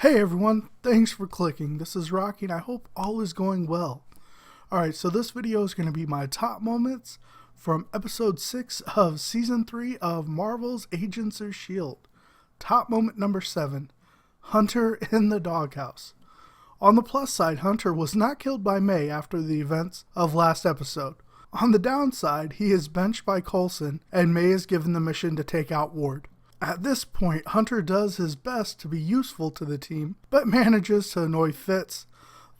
Hey everyone, thanks for clicking. This is Rocky and I hope all is going well. Alright, so this video is going to be my top moments from episode 6 of season 3 of Marvel's Agents of S.H.I.E.L.D. Top moment number 7, Hunter in the Doghouse. On the plus side, Hunter was not killed by May after the events of last episode. On the downside, he is benched by Coulson and May is given the mission to take out Ward. At this point, Hunter does his best to be useful to the team, but manages to annoy Fitz,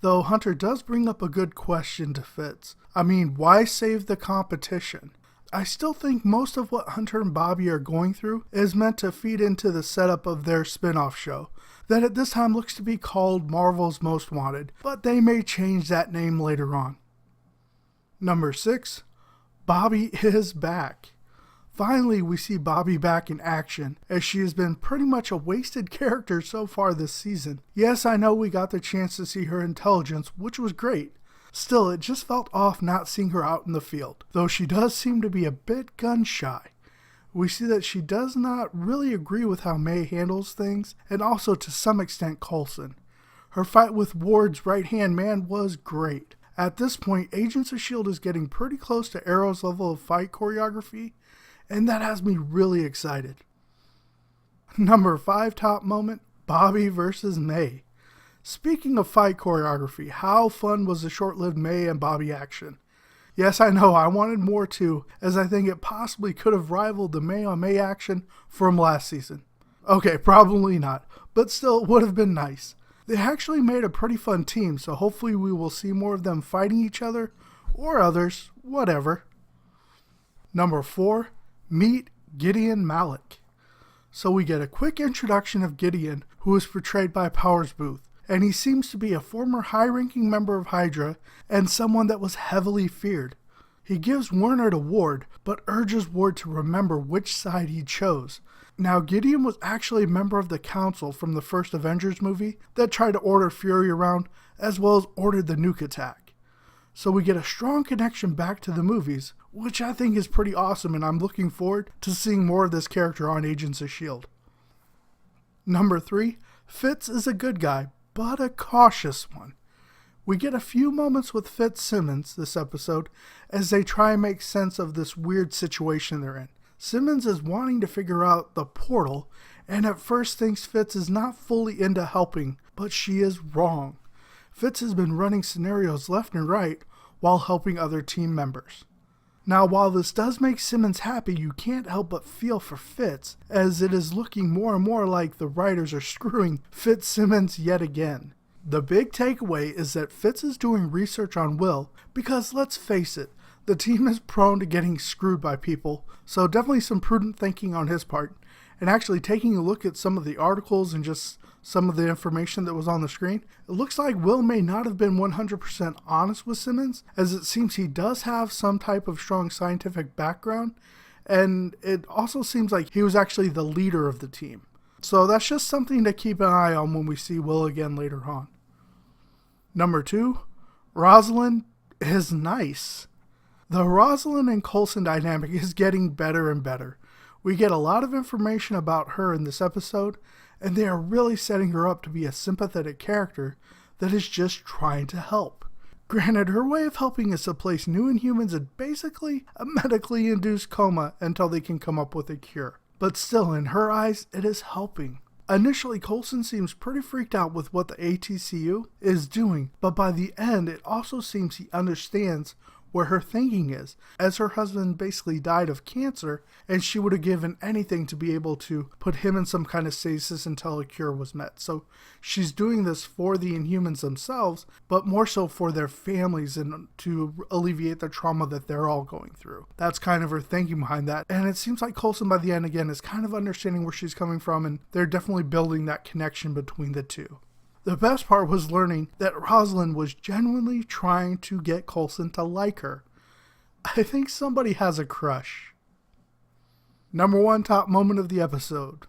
though Hunter does bring up a good question to Fitz. I mean, why save the competition? I still think most of what Hunter and Bobbi are going through is meant to feed into the setup of their spin-off show, that at this time looks to be called Marvel's Most Wanted, but they may change that name later on. Number 6, Bobbi Is Back. Finally, we see Bobbi back in action, as she has been pretty much a wasted character so far this season. Yes, I know we got the chance to see her intelligence, which was great. Still, it just felt off not seeing her out in the field, though she does seem to be a bit gun-shy. We see that she does not really agree with how May handles things, and also to some extent Coulson. Her fight with Ward's right-hand man was great. At this point, Agents of S.H.I.E.L.D. is getting pretty close to Arrow's level of fight choreography, and that has me really excited. Number 5 top moment, Bobbi Versus May. Speaking of fight choreography, how fun was the short-lived May and Bobbi action? Yes, I know, I wanted more too, as I think it possibly could have rivaled the May on May action from last season. Okay, probably not, but still it would have been nice. They actually made a pretty fun team, so hopefully we will see more of them fighting each other, or others, whatever. Number 4, meet Gideon Malick. So we get a quick introduction of Gideon, who is portrayed by Powers Booth, and he seems to be a former high-ranking member of Hydra and someone that was heavily feared. He gives Werner to Ward, but urges Ward to remember which side he chose. Now, Gideon was actually a member of the Council from the first Avengers movie that tried to order Fury around, as well as ordered the nuke attack. So we get a strong connection back to the movies, which I think is pretty awesome, and I'm looking forward to seeing more of this character on Agents of S.H.I.E.L.D. Number 3, Fitz is a good guy, but a cautious one. We get a few moments with Fitz Simmons this episode as they try and make sense of this weird situation they're in. Simmons is wanting to figure out the portal, and at first thinks Fitz is not fully into helping, but she is wrong. Fitz has been running scenarios left and right while helping other team members. Now, while this does make Simmons happy, you can't help but feel for Fitz, as it is looking more and more like the writers are screwing Fitz Simmons yet again. The big takeaway is that Fitz is doing research on Will because, let's face it, the team is prone to getting screwed by people, so definitely some prudent thinking on his part, and actually taking a look at some of the articles and just some of the information that was on the screen, it looks like Will may not have been 100% honest with Simmons, as it seems he does have some type of strong scientific background, and it also seems like he was actually the leader of the team. So that's just something to keep an eye on when we see Will again later on. Number 2, Rosalind Is Nice. The Rosalyn and Coulson dynamic is getting better and better. We get a lot of information about her in this episode, and they are really setting her up to be a sympathetic character that is just trying to help. Granted, her way of helping is to place new Inhumans in basically a medically induced coma until they can come up with a cure. But still, in her eyes, it is helping. Initially, Coulson seems pretty freaked out with what the ATCU is doing, but by the end, it also seems he understands where her thinking is, as her husband basically died of cancer, and she would have given anything to be able to put him in some kind of stasis until a cure was met. So she's doing this for the Inhumans themselves, but more so for their families and to alleviate the trauma that they're all going through. That's kind of her thinking behind that, and it seems like Coulson by the end again is kind of understanding where she's coming from, and they're definitely building that connection between the two. The best part was learning that Rosalyn was genuinely trying to get Coulson to like her. I think somebody has a crush. Number 1 top moment of the episode,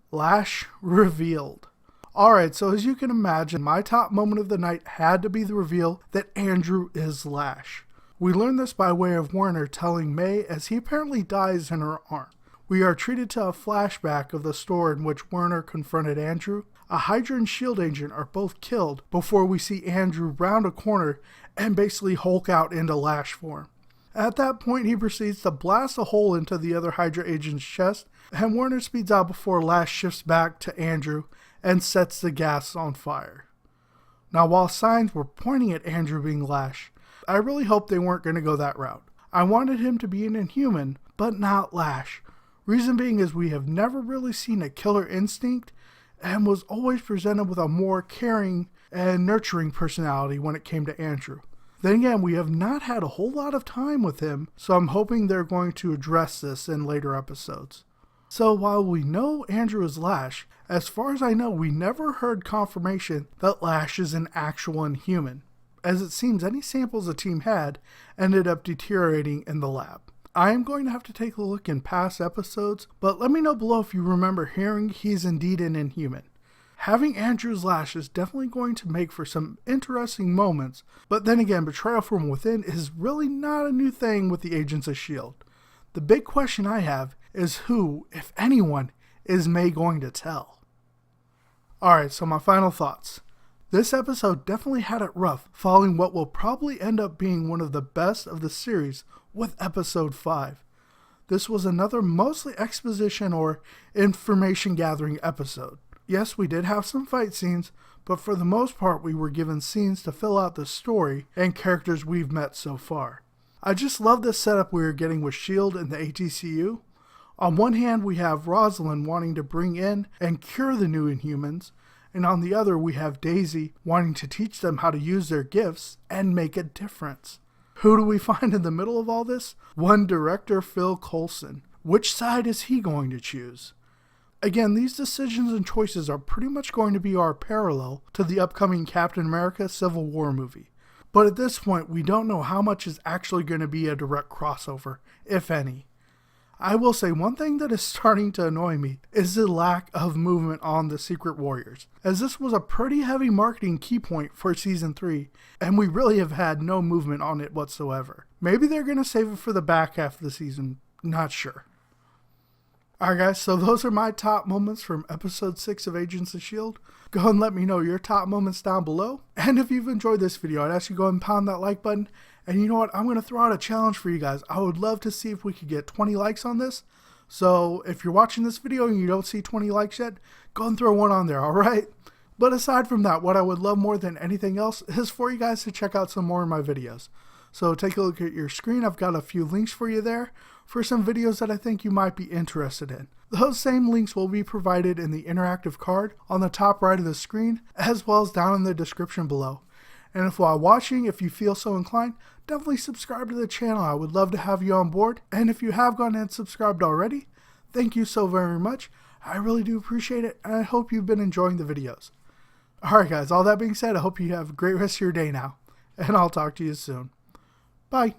Lash Revealed. Alright, so as you can imagine, my top moment of the night had to be the reveal that Andrew is Lash. We learn this by way of Werner telling May as he apparently dies in her arm. We are treated to a flashback of the store in which Werner confronted Andrew. a Hydra and S.H.I.E.L.D. agent are both killed before we see Andrew round a corner and basically Hulk out into Lash form. At that point, he proceeds to blast a hole into the other Hydra agent's chest, and Warner speeds out before Lash shifts back to Andrew and sets the gas on fire. Now, while signs were pointing at Andrew being Lash, I really hoped they weren't going to go that route. I wanted him to be an Inhuman, but not Lash. Reason being is we have never really seen a killer instinct, and was always presented with a more caring and nurturing personality when it came to Andrew. Then again, we have not had a whole lot of time with him, so I'm hoping they're going to address this in later episodes. So while we know Andrew is Lash, as far as I know, we never heard confirmation that Lash is an actual Inhuman, as it seems any samples the team had ended up deteriorating in the lab. I am going to have to take a look in past episodes, but let me know below if you remember hearing he's indeed an Inhuman. Having Andrew's Lash is definitely going to make for some interesting moments, but then again, betrayal from within is really not a new thing with the agents of S.H.I.E.L.D. The big question I have is who, if anyone, is May going to tell? Alright, so my final thoughts. This episode definitely had it rough, following what will probably end up being one of the best of the series with episode 5. This was another mostly exposition or information gathering episode. Yes, we did have some fight scenes, but for the most part we were given scenes to fill out the story and characters we've met so far. I just love this setup we are getting with S.H.I.E.L.D. and the ATCU. On one hand we have Rosalyn wanting to bring in and cure the new Inhumans, and on the other we have Daisy wanting to teach them how to use their gifts and make a difference. Who do we find in the middle of all this? One director, Phil Coulson. Which side is he going to choose? Again, these decisions and choices are pretty much going to be our parallel to the upcoming Captain America Civil War movie. But at this point, we don't know how much is actually going to be a direct crossover, if any. I will say one thing that is starting to annoy me is the lack of movement on the Secret Warriors, as this was a pretty heavy marketing key point for Season 3, and we really have had no movement on it whatsoever. Maybe they're going to save it for the back half of the season, not sure. Alright guys, so those are my top moments from episode 6 of Agents of S.H.I.E.L.D. Go and let me know your top moments down below. And if you've enjoyed this video, I'd ask you to go ahead and pound that like button. And you know what, I'm going to throw out a challenge for you guys. I would love to see if we could get 20 likes on this. So if you're watching this video and you don't see 20 likes yet, go and throw one on there, alright? But aside from that, what I would love more than anything else is for you guys to check out some more of my videos. So take a look at your screen. I've got a few links for you there for some videos that I think you might be interested in. Those same links will be provided in the interactive card on the top right of the screen, as well as down in the description below. And if while watching, if you feel so inclined, definitely subscribe to the channel. I would love to have you on board. And if you have gone and subscribed already, thank you so very much. I really do appreciate it, and I hope you've been enjoying the videos. Alright guys, all that being said, I hope you have a great rest of your day now, and I'll talk to you soon. Bye.